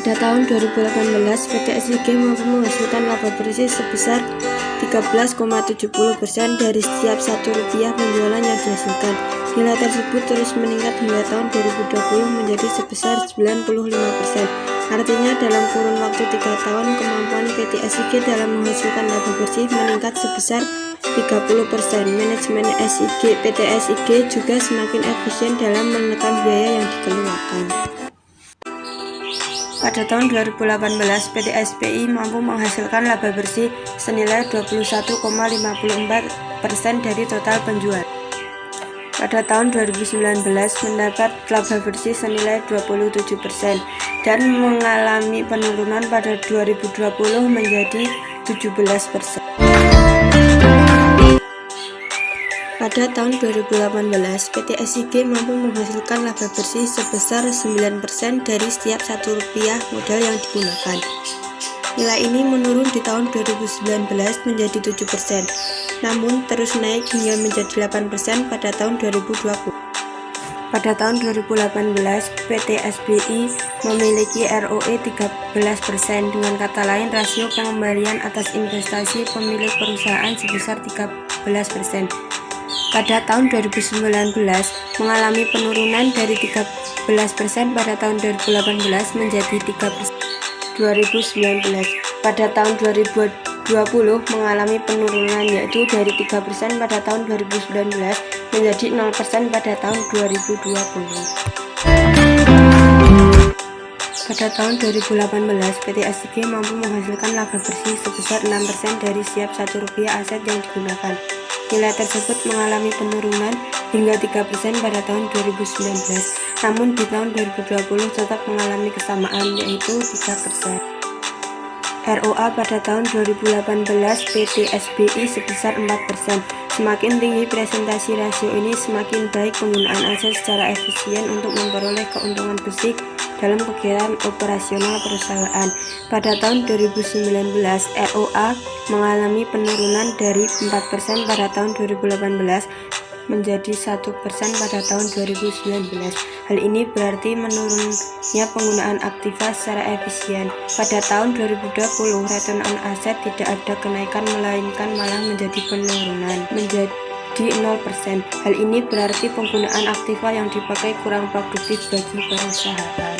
Pada tahun 2018, PT SIG mampu menghasilkan laba bersih sebesar 13,70% dari setiap Rp1 penjualan yang dihasilkan. Nilai tersebut terus meningkat hingga tahun 2020 menjadi sebesar 95%. Artinya dalam kurun waktu 3 tahun, kemampuan PT SIG dalam menghasilkan laba bersih meningkat sebesar 30%. Manajemen PT SIG juga semakin efisien dalam menekan biaya yang dikeluarkan. Pada tahun 2018, PT SPI mampu menghasilkan laba bersih senilai 21,54% dari total penjualan. Pada tahun 2019 mendapat laba bersih senilai 27% dan mengalami penurunan pada 2020 menjadi 17%. Pada tahun 2018, PT SIG mampu menghasilkan laba bersih sebesar 9% dari setiap Rp1 modal yang digunakan. Nilai ini menurun di tahun 2019 menjadi 7%, namun terus naik hingga menjadi 8% pada tahun 2020. Pada tahun 2018, PT SBI memiliki ROE 13%, dengan kata lain rasio pengembalian atas investasi pemilik perusahaan sebesar 13%. Pada tahun 2019 mengalami penurunan dari 13% pada tahun 2018 menjadi 3% 2019. Pada tahun 2020 mengalami penurunan yaitu dari 3% pada tahun 2019 menjadi 0% pada tahun 2020. Pada tahun 2018, PT SIG mampu menghasilkan laba bersih sebesar 6% dari setiap Rp1 aset yang digunakan. Nilai tersebut mengalami penurunan hingga 3% pada tahun 2019, namun di tahun 2020 tetap mengalami kesamaan yaitu 3%. ROA pada tahun 2018 PT SBI sebesar 4%. Semakin tinggi presentasi rasio ini, semakin baik penggunaan aset secara efisien untuk memperoleh keuntungan bersih dalam kegiatan operasional perusahaan. Pada tahun 2019, ROA mengalami penurunan dari 4% pada tahun 2018 menjadi 1% pada tahun 2019. Hal ini berarti menurunnya penggunaan aktiva secara efisien. Pada tahun 2020, return on asset tidak ada kenaikan melainkan malah menjadi penurunan menjadi 0%. Hal ini berarti penggunaan aktiva yang dipakai kurang produktif bagi perusahaan.